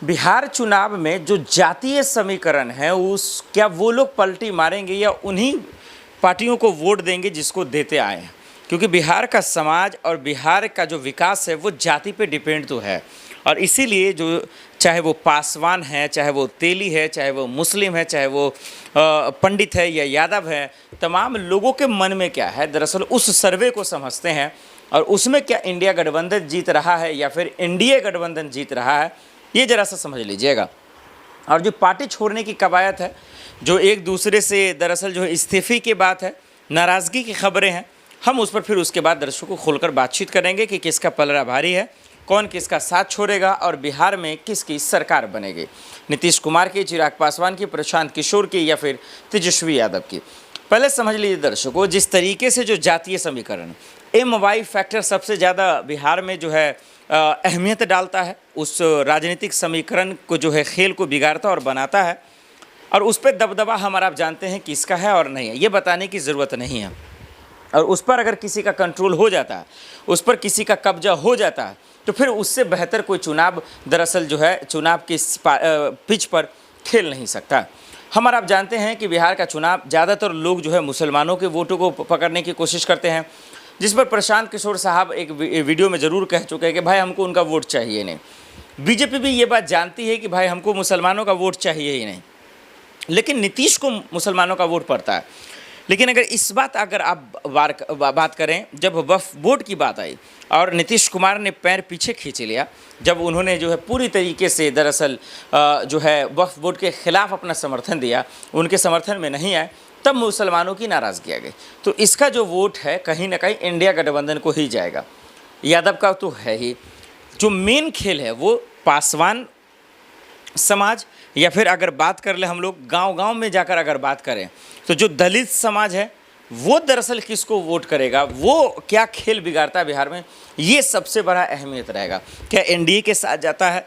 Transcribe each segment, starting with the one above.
बिहार चुनाव में जो जातीय समीकरण है उस क्या वो लोग पलटी मारेंगे या उन्हीं पार्टियों को वोट देंगे जिसको देते आए हैं, क्योंकि बिहार का समाज और बिहार का जो विकास है वो जाति पे डिपेंड तो है। और इसीलिए जो चाहे वो पासवान है, चाहे वो तेली है, चाहे वो मुस्लिम है, चाहे वो पंडित है या यादव है, तमाम लोगों के मन में क्या है, दरअसल उस सर्वे को समझते हैं और उसमें क्या इंडिया गठबंधन जीत रहा है या फिर एनडीए गठबंधन जीत रहा है, ये ज़रा सा समझ लीजिएगा। और जो पार्टी छोड़ने की कवायद है, जो एक दूसरे से दरअसल जो इस्तीफे की बात है, नाराज़गी की खबरें हैं, हम उस पर फिर उसके बाद दर्शकों को खोलकर बातचीत करेंगे कि किसका पलड़ा भारी है, कौन किसका साथ छोड़ेगा और बिहार में किसकी सरकार बनेगी, नीतीश कुमार की, चिराग पासवान की, प्रशांत किशोर की या फिर तेजस्वी यादव की। पहले समझ लीजिए दर्शकों, जिस तरीके से जो जातीय समीकरण MY फैक्टर सबसे ज़्यादा बिहार में जो है अहमियत डालता है, उस राजनीतिक समीकरण को जो है खेल को बिगाड़ता और बनाता है, और उस पर दबदबा हमारा आप जानते हैं किसका है और नहीं है, ये बताने की ज़रूरत नहीं है। और उस पर अगर किसी का कंट्रोल हो जाता है, उस पर किसी का कब्जा हो जाता है, तो फिर उससे बेहतर कोई चुनाव दरअसल जो है चुनाव की पिच पर खेल नहीं सकता। हमारा आप जानते हैं कि बिहार का चुनाव ज़्यादातर लोग जो है मुसलमानों के वोटों को पकड़ने की कोशिश करते हैं, जिस पर प्रशांत किशोर साहब एक वीडियो में ज़रूर कह चुके हैं कि भाई हमको उनका वोट चाहिए नहीं। बीजेपी भी ये बात जानती है कि भाई हमको मुसलमानों का वोट चाहिए ही नहीं, लेकिन नीतीश को मुसलमानों का वोट पड़ता है। लेकिन अगर इस अगर आप बात करें, जब वक्फ बोर्ड की बात आई और नीतीश कुमार ने पैर पीछे खींच लिया, जब उन्होंने जो है पूरी तरीके से दरअसल जो है वक्फ बोर्ड के ख़िलाफ़ अपना समर्थन दिया, उनके समर्थन में नहीं आए, तब मुसलमानों की नाराज़गी आ गई। तो इसका जो वोट है कहीं ना कहीं इंडिया गठबंधन को ही जाएगा, यादव का तो है ही। जो मेन खेल है वो पासवान समाज, या फिर अगर बात कर ले हम लोग गांव-गांव में जाकर अगर बात करें तो जो दलित समाज है वो दरअसल किसको वोट करेगा, वो क्या खेल बिगाड़ता है बिहार में, ये सबसे बड़ा अहमियत रहेगा। क्या एनडीए के साथ जाता है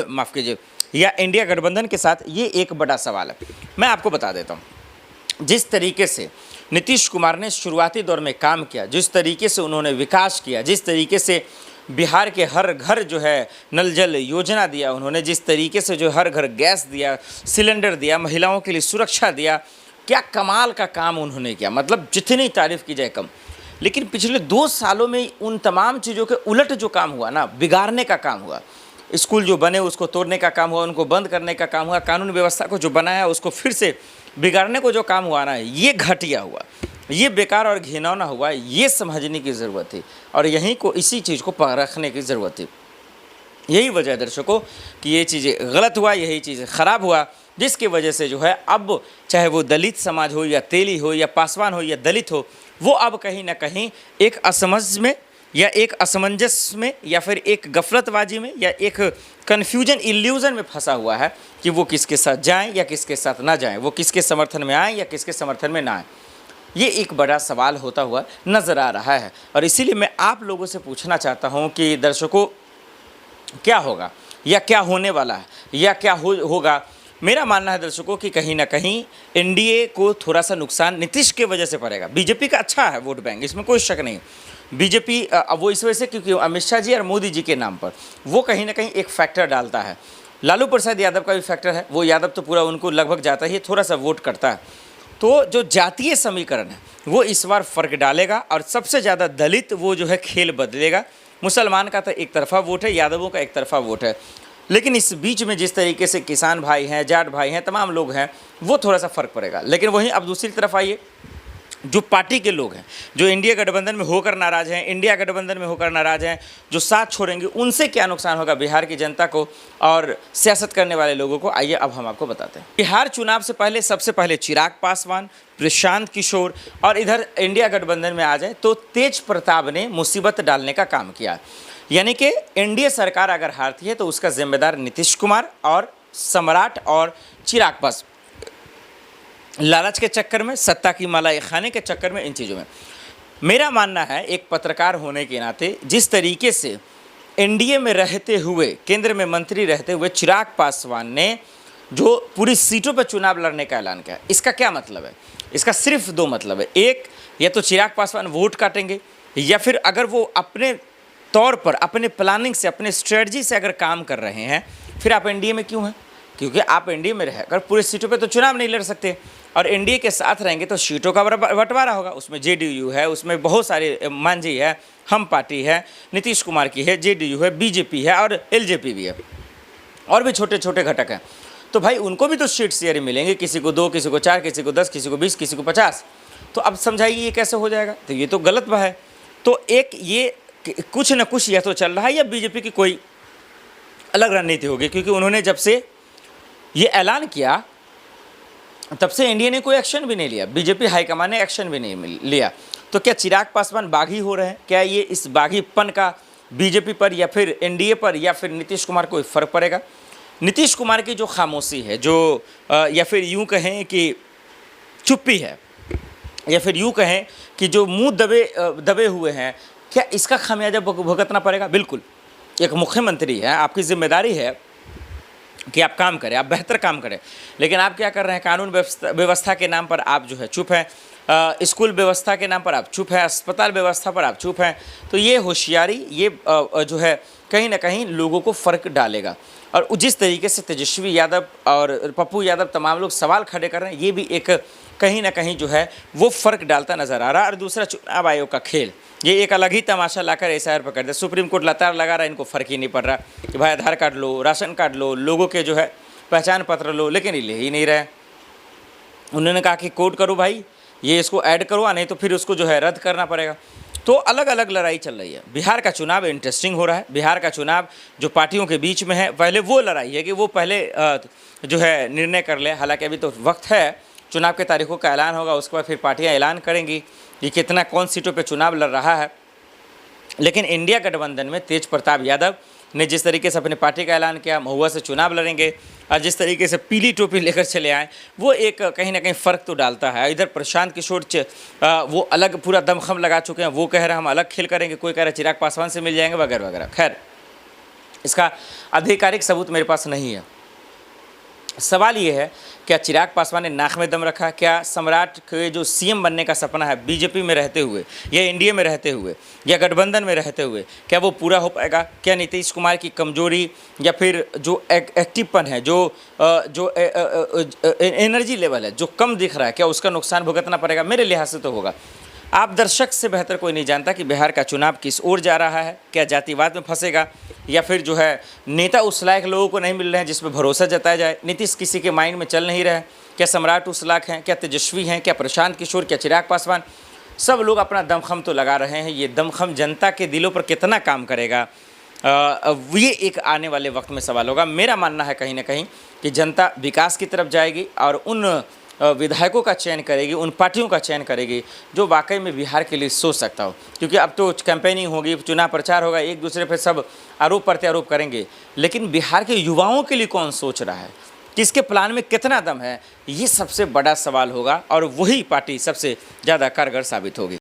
माफ़ कीजिए, या इंडिया गठबंधन के साथ, ये एक बड़ा सवाल है। मैं आपको बता देता हूँ, जिस तरीके से नीतीश कुमार ने शुरुआती दौर में काम किया, जिस तरीके से उन्होंने विकास किया, जिस तरीके से बिहार के हर घर जो है नल जल योजना दिया उन्होंने, जिस तरीके से जो हर घर गैस दिया, सिलेंडर दिया, महिलाओं के लिए सुरक्षा दिया, क्या कमाल का काम उन्होंने किया, मतलब जितनी तारीफ़ की जाए कम। लेकिन पिछले 2 सालों में उन तमाम चीज़ों के उलट जो काम हुआ ना, बिगाड़ने का काम हुआ, स्कूल जो बने उसको तोड़ने का काम हुआ, उनको बंद करने का काम हुआ, कानून व्यवस्था को जो बनाया उसको फिर से बिगाड़ने को जो काम हुआ ना, ये घटिया हुआ, ये बेकार और घिनौना हुआ, ये समझने की ज़रूरत थी और यहीं को इसी चीज़ को परखने की ज़रूरत थी। यही वजह है दर्शकों कि ये चीज़ें गलत हुआ, यही चीज़ें ख़राब हुआ, जिसकी वजह से जो है अब चाहे वो दलित समाज हो या तेली हो या पासवान हो या दलित हो, वो अब कहीं ना कहीं एक असमझ में या एक असमंजस में या फिर एक गफलतबाजी में या एक कन्फ्यूजन इल्यूज़न में फंसा हुआ है कि वो किसके साथ जाएं या किसके साथ ना जाएं, वो किसके समर्थन में आएँ या किसके समर्थन में ना आएँ। ये एक बड़ा सवाल होता हुआ नज़र आ रहा है और इसीलिए मैं आप लोगों से पूछना चाहता हूं कि दर्शकों, क्या होगा या क्या होने वाला है या क्या होगा। मेरा मानना है दर्शकों कि कहीं ना कहीं एनडीए को थोड़ा सा नुकसान नीतीश के वजह से पड़ेगा। बीजेपी का अच्छा है वोट बैंक, इसमें कोई शक नहीं। बीजेपी वो इस वजह से क्योंकि अमित शाह जी और मोदी जी के नाम पर वो कहीं ना कहीं एक फैक्टर डालता है। लालू प्रसाद यादव का भी फैक्टर है, वो यादव तो पूरा उनको लगभग जाता ही, थोड़ा सा वोट करता है। तो जो जातीय समीकरण है वो इस बार फ़र्क डालेगा और सबसे ज़्यादा दलित वो जो है खेल बदलेगा। मुसलमान का तो एक तरफा वोट है, यादवों का एक तरफा वोट है, लेकिन इस बीच में जिस तरीके से किसान भाई हैं, जाट भाई हैं, तमाम लोग हैं, वो थोड़ा सा फ़र्क पड़ेगा। लेकिन वहीं अब दूसरी तरफ आइए, जो पार्टी के लोग हैं, जो इंडिया गठबंधन में होकर नाराज़ हैं, इंडिया गठबंधन में होकर नाराज़ हैं, जो साथ छोड़ेंगे, उनसे क्या नुकसान होगा बिहार की जनता को और सियासत करने वाले लोगों को, आइए अब हम आपको बताते हैं। बिहार चुनाव से पहले सबसे पहले चिराग पासवान, प्रशांत किशोर और इधर इंडिया गठबंधन में आ जाए तो तेज प्रताप ने मुसीबत डालने का काम किया। यानी कि एनडीए सरकार अगर हारती है तो उसका जिम्मेदार नीतीश कुमार और सम्राट और चिराग पासवान। लालच के चक्कर में, सत्ता की मलाई खाने के चक्कर में, इन चीज़ों में मेरा मानना है, एक पत्रकार होने के नाते, जिस तरीके से एनडीए में रहते हुए, केंद्र में मंत्री रहते हुए चिराग पासवान ने जो पूरी सीटों पर चुनाव लड़ने का ऐलान किया, इसका क्या मतलब है? इसका सिर्फ 2 मतलब है। एक, या तो चिराग पासवान वोट काटेंगे, या फिर अगर वो अपने तौर पर, अपने प्लानिंग से, अपने स्ट्रेटजी से अगर काम कर रहे हैं, फिर आप एनडीए में क्यों हैं? क्योंकि आप एनडीए में रहकर पूरी सीटों पे तो चुनाव नहीं लड़ सकते, और एनडीए के साथ रहेंगे तो सीटों का बंटवारा होगा। उसमें जेडीयू है, उसमें बहुत सारे, मांझी है, हम पार्टी है, नीतीश कुमार की है, जेडीयू है, बीजेपी है और एलजेपी भी है, और भी छोटे छोटे घटक हैं। तो भाई उनको भी तो सीट शेयर मिलेंगे, किसी को 2, किसी को 4, किसी को 10, किसी को 20, किसी को 50। तो अब समझाइए ये कैसे हो जाएगा? तो ये तो गलत बात है। तो एक ये कुछ न कुछ यह तो चल रहा है, या बीजेपी की कोई अलग रणनीति होगी, क्योंकि उन्होंने जब से ये ऐलान किया तब से एनडीए ने कोई एक्शन भी नहीं लिया, बीजेपी हाईकमान ने एक्शन भी नहीं लिया। तो क्या चिराग पासवान बागी हो रहे हैं? क्या ये इस बागीपन का बीजेपी पर या फिर एनडीए पर या फिर नीतीश कुमार को फ़र्क पड़ेगा? नीतीश कुमार की जो खामोशी है, जो या फिर यूँ कहें कि चुप्पी है, या फिर यूँ कहें कि जो मुंह दबे हुए हैं, क्या इसका खामियाजा भुगतना पड़ेगा? बिल्कुल। एक मुख्यमंत्री है, आपकी जिम्मेदारी है कि आप काम करें, आप बेहतर काम करें, लेकिन आप क्या कर रहे हैं? कानून व्यवस्था के नाम पर आप जो है चुप हैं, स्कूल व्यवस्था के नाम पर आप चुप हैं, अस्पताल व्यवस्था पर आप चुप हैं। तो ये होशियारी, ये जो है कहीं ना कहीं लोगों को फ़र्क डालेगा। और जिस तरीके से तेजस्वी यादव और पप्पू यादव तमाम लोग सवाल खड़े कर रहे हैं, ये भी एक कहीं ना कहीं जो है वो फ़र्क डालता नज़र आ रहा है। और दूसरा, चुनाव आयोग का खेल, ये एक अलग ही तमाशा लाकर एसआईआर पर कर दिया। सुप्रीम कोर्ट लगातार लगा रहा है, इनको फ़र्क ही नहीं पड़ रहा कि भाई आधार कार्ड लो, राशन कार्ड लो, लोगों के जो है पहचान पत्र लो, लेकिन ये ले ही नहीं रहे। उन्होंने कहा कि कोर्ट करो भाई, ये इसको ऐड करो, नहीं तो फिर उसको जो है रद्द करना पड़ेगा। तो अलग अलग लड़ाई चल रही है। बिहार का चुनाव इंटरेस्टिंग हो रहा है। बिहार का चुनाव जो पार्टियों के बीच में है, पहले वो लड़ाई है कि वो पहले जो है निर्णय कर ले। हालांकि अभी तो वक्त है, चुनाव के तारीखों का ऐलान होगा, उसके बाद फिर पार्टियां ऐलान करेंगी कि कितना कौन सीटों पे चुनाव लड़ रहा है। लेकिन इंडिया गठबंधन में तेज प्रताप यादव ने जिस तरीके से अपनी पार्टी का ऐलान किया, महुआ से चुनाव लड़ेंगे, और जिस तरीके से पीली टोपी लेकर चले आए, वो एक कहीं ना कहीं फ़र्क तो डालता है। इधर प्रशांत किशोर वो अलग पूरा दमखम लगा चुके हैं, वो कह रहे हैं हम अलग खेल करेंगे, कोई कह रहा है चिराग पासवान से मिल जाएंगे वगैरह वगैरह। खैर, इसका आधिकारिक सबूत मेरे पास नहीं है। सवाल ये है, क्या चिराग पासवान ने नाक में दम रखा? क्या सम्राट के जो सीएम बनने का सपना है बीजेपी में रहते हुए या एनडीए में रहते हुए या गठबंधन में रहते हुए, क्या वो पूरा हो पाएगा? क्या नीतीश कुमार की कमजोरी या फिर जो एक्टिवपन है, जो एनर्जी लेवल है जो कम दिख रहा है, क्या उसका नुकसान भुगतना पड़ेगा? मेरे लिहाज से तो होगा। आप दर्शक से बेहतर कोई नहीं जानता कि बिहार का चुनाव किस ओर जा रहा है। क्या जातिवाद में फंसेगा, या फिर जो है नेता उस लायक लोगों को नहीं मिल रहे हैं जिस पर भरोसा जताया जाए? नीतीश किसी के माइंड में चल नहीं रहे हैं। क्या सम्राट उस लायक हैं? क्या तेजस्वी हैं? क्या प्रशांत किशोर? क्या चिराग पासवान? सब लोग अपना दमखम तो लगा रहे हैं। ये दमखम जनता के दिलों पर कितना काम करेगा, ये एक आने वाले वक्त में सवाल होगा। मेरा मानना है कहीं ना कहीं कि जनता विकास की तरफ जाएगी और उन विधायकों का चयन करेगी, उन पार्टियों का चयन करेगी जो वाकई में बिहार के लिए सोच सकता हो। क्योंकि अब तो कैंपेनिंग होगी, चुनाव प्रचार होगा, एक दूसरे पर सब आरोप प्रत्यारोप करेंगे, लेकिन बिहार के युवाओं के लिए कौन सोच रहा है, किसके प्लान में कितना दम है, ये सबसे बड़ा सवाल होगा और वही पार्टी सबसे ज़्यादा कारगर साबित होगी।